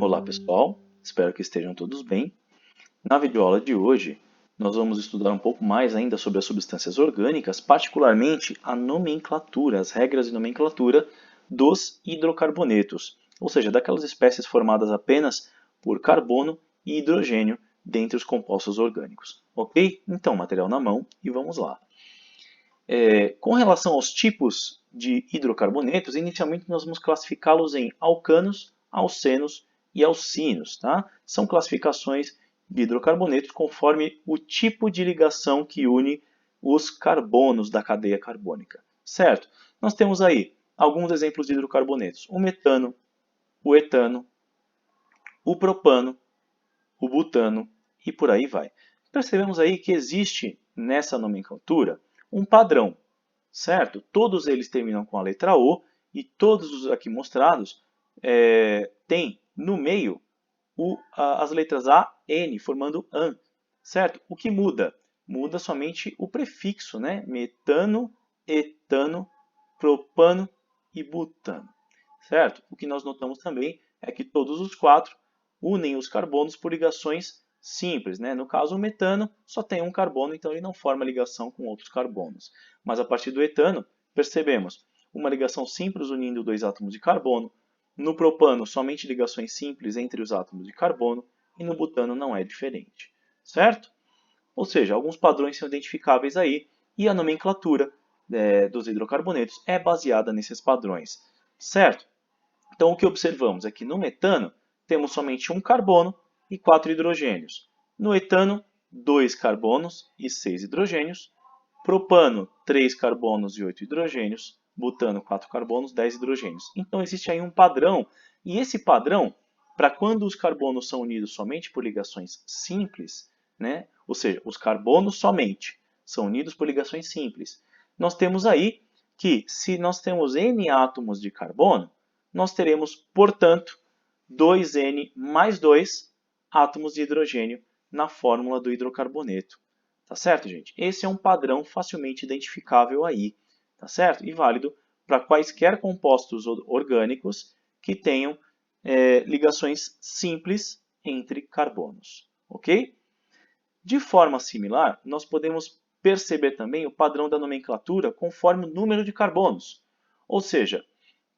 Olá pessoal, espero que estejam todos bem. Na videoaula de hoje, nós vamos estudar um pouco mais ainda sobre as substâncias orgânicas, particularmente a nomenclatura, as regras de nomenclatura dos hidrocarbonetos, ou seja, daquelas espécies formadas apenas por carbono e hidrogênio dentre os compostos orgânicos. Ok? Então, material na mão e vamos lá. Com relação aos tipos de hidrocarbonetos, inicialmente nós vamos classificá-los em alcanos, alcenos e alcinos. Tá? São classificações de hidrocarbonetos conforme o tipo de ligação que une os carbonos da cadeia carbônica. Certo? Nós temos aí alguns exemplos de hidrocarbonetos: o metano, o etano, o propano, o butano e por aí vai. Percebemos aí que existe nessa nomenclatura um padrão, certo? Todos eles terminam com a letra O e todos os aqui mostrados têm no meio as letras A, N, formando AN, certo? O que muda? Muda somente o prefixo, né? Metano, etano, propano e butano, certo? O que nós notamos também é que todos os quatro unem os carbonos por ligações simples, né? No caso, o metano só tem um carbono, então ele não forma ligação com outros carbonos. Mas a partir do etano, percebemos uma ligação simples unindo dois átomos de carbono. No propano, somente ligações simples entre os átomos de carbono. E no butano não é diferente, certo? Ou seja, alguns padrões são identificáveis aí e a nomenclatura dos hidrocarbonetos é baseada nesses padrões, certo? Então, o que observamos é que no metano temos somente um carbono e 4 hidrogênios. No etano, 2 carbonos e 6 hidrogênios. Propano, 3 carbonos e 8 hidrogênios. Butano, 4 carbonos, 10 hidrogênios. Então, existe aí um padrão. E esse padrão, para quando os carbonos são unidos somente por ligações simples, né? Ou seja, os carbonos somente são unidos por ligações simples, nós temos aí que, se nós temos N átomos de carbono, nós teremos, portanto, 2N mais 2 átomos de hidrogênio na fórmula do hidrocarboneto. Tá certo, gente? Esse é um padrão facilmente identificável aí, tá certo? E válido para quaisquer compostos orgânicos que tenham ligações simples entre carbonos, ok? De forma similar, nós podemos perceber também o padrão da nomenclatura conforme o número de carbonos. Ou seja,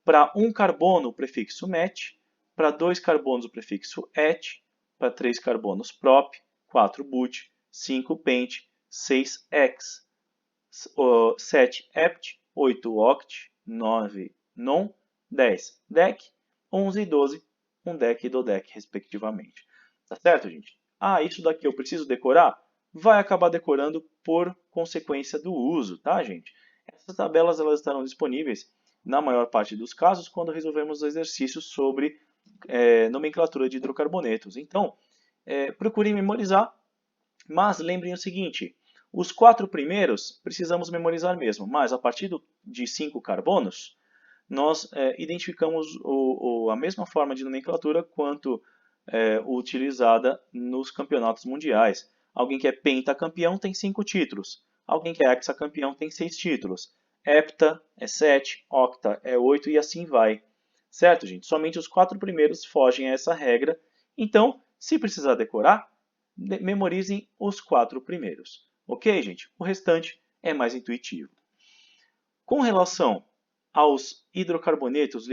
para um carbono o prefixo met, para 2 carbonos o prefixo et, para 3 carbonos prop, 4 but, 5 pent, 6 hex, 7 hept, 8 oct, 9 non, 10 dec, 11 e 12 undec e dodec, respectivamente. Tá certo, gente? Ah, isso daqui eu preciso decorar? Vai acabar decorando por consequência do uso, tá, gente? Essas tabelas elas estarão disponíveis na maior parte dos casos quando resolvemos exercícios sobre nomenclatura de hidrocarbonetos. Então, procurem memorizar, mas lembrem o seguinte: os 4 primeiros precisamos memorizar mesmo, mas a partir de 5 carbonos, nós identificamos a mesma forma de nomenclatura quanto utilizada nos campeonatos mundiais. Alguém que é pentacampeão tem 5 títulos. Alguém que é hexacampeão tem 6 títulos. Hepta é 7, octa é 8 e assim vai. Certo, gente? Somente os 4 primeiros fogem a essa regra. Então, se precisar decorar, memorizem os 4 primeiros. Ok, gente? O restante é mais intuitivo. Com relação aos hidrocarbonetos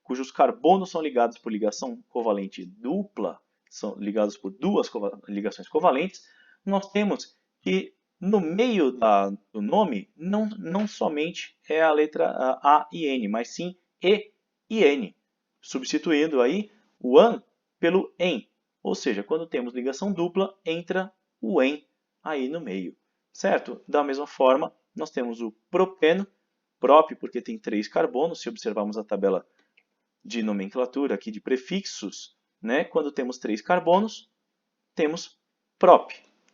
cujos carbonos são ligados por ligação covalente dupla, são ligados por duas ligações covalentes, nós temos que no meio do nome não somente é a letra A e N, mas sim E e N, substituindo aí o AN pelo EN. Ou seja, quando temos ligação dupla, entra o EN aí no meio, certo? Da mesma forma, nós temos o propeno, prop, porque tem 3 carbonos, se observarmos a tabela de nomenclatura aqui de prefixos, né? Quando temos 3 carbonos, temos prop,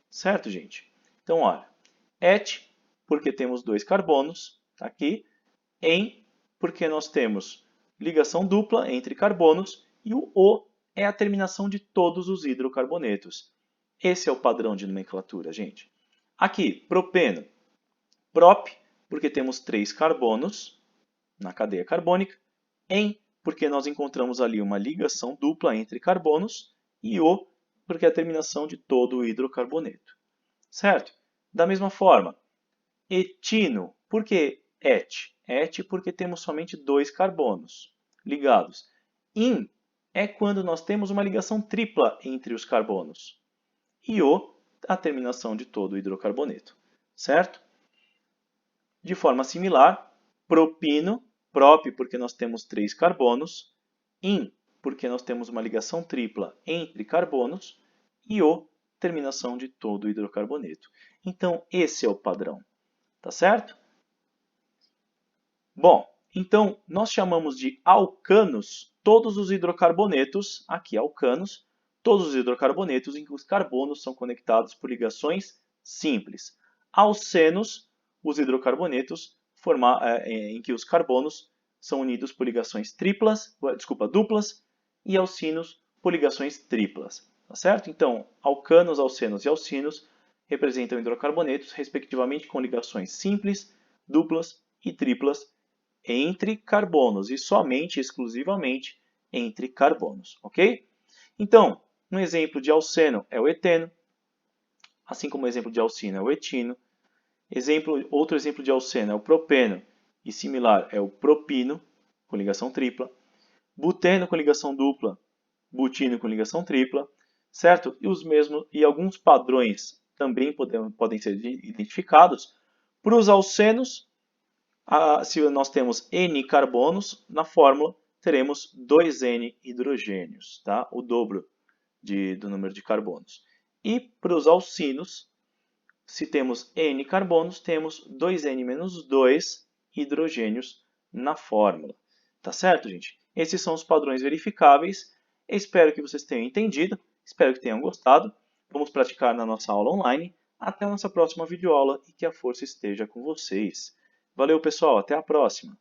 certo, gente? Então, olha, et, porque temos 2 carbonos, tá aqui, en, porque nós temos ligação dupla entre carbonos, e o O é a terminação de todos os hidrocarbonetos. Esse é o padrão de nomenclatura, gente. Aqui, propeno, prop, porque temos 3 carbonos na cadeia carbônica, en, porque nós encontramos ali uma ligação dupla entre carbonos, e O, porque é a terminação de todo o hidrocarboneto. Certo? Da mesma forma, etino, por que et? Et porque temos somente 2 carbonos ligados. In é quando nós temos uma ligação tripla entre os carbonos. E O, a terminação de todo o hidrocarboneto. Certo? De forma similar, propino, prop porque nós temos 3 carbonos, in porque nós temos uma ligação tripla entre carbonos, e O, terminação de todo o hidrocarboneto. Então, esse é o padrão. Tá certo? Bom, então nós chamamos de alcanos todos os hidrocarbonetos, aqui alcanos, todos os hidrocarbonetos em que os carbonos são conectados por ligações simples. Alcenos, os hidrocarbonetos em que os carbonos são unidos por ligações duplas, e alcinos por ligações triplas. Tá certo? Então, alcanos, alcenos e alcinos representam hidrocarbonetos, respectivamente com ligações simples, duplas e triplas entre carbonos e somente, exclusivamente, entre carbonos, ok? Então, um exemplo de alceno é o eteno, assim como o exemplo de alcino é o etino. Outro exemplo de alceno é o propeno, e similar é o propino, com ligação tripla. Buteno com ligação dupla, butino com ligação tripla, certo? E alguns padrões também podem ser identificados. Para os alcenos, se nós temos N carbonos, na fórmula teremos 2N hidrogênios, tá? O dobro do número de carbonos. E para os alcinos, se temos N carbonos, temos 2N menos 2 hidrogênios na fórmula. Tá certo, gente? Esses são os padrões verificáveis. Espero que vocês tenham entendido, espero que tenham gostado. Vamos praticar na nossa aula online. Até a nossa próxima videoaula e que a força esteja com vocês. Valeu, pessoal. Até a próxima.